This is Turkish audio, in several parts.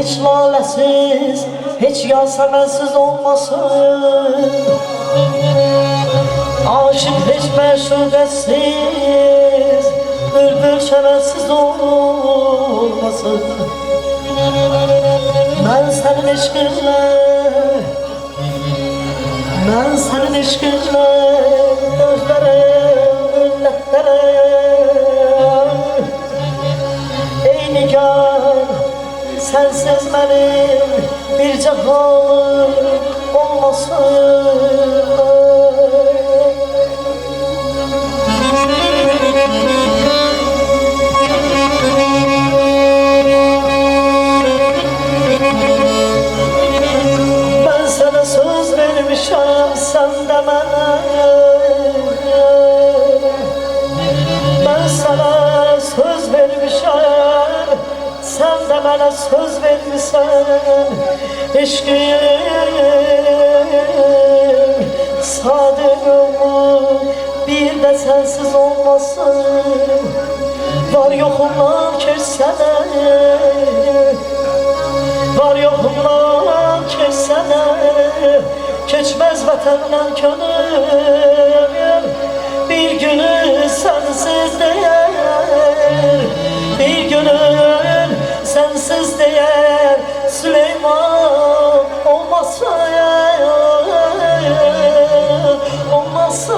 hiç lalesiz, hiç yasemensiz olmasın. Aşık hiç meşubetsiz, bülbül çenesiz olmasın. Ben senin eşkinle, ben senin eşkinle gözlere, milletlere, ey nigar, sensiz benim bir cehalım olmasın. Ben sana söz vermişim, sen de bana. Ben sana söz vermişim, sen de bana söz vermişsin. Eşkıyım, sadığım bir de sensiz olmasın. Var yokumla geçsene, var yokumla geçsene, geçmez vatandan könül. Bir günü sensiz değer, bir günün sensiz değer. Süleyman olmasın, olmasın,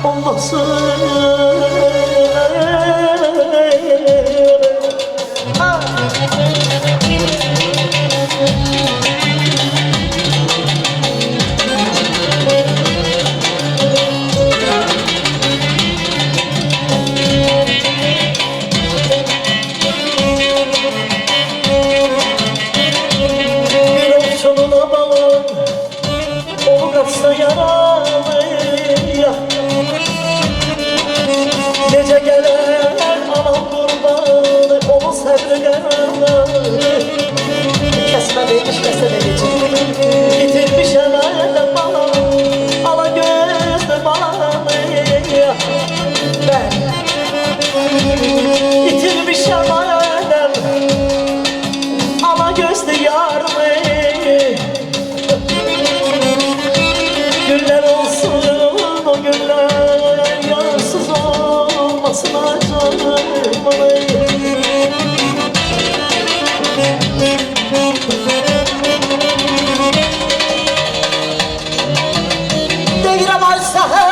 olmasın. Yaralı ya. Gece gelen anam kurbanı, onu sevreden kesmediymiş meseleci. Bitirmiş hemen bana, ala gözlü bana ya. Ben bitirmiş hemen, ala gözlü yarımı. Güller olsun o güller, yansız olmasın canım. Devrem alsa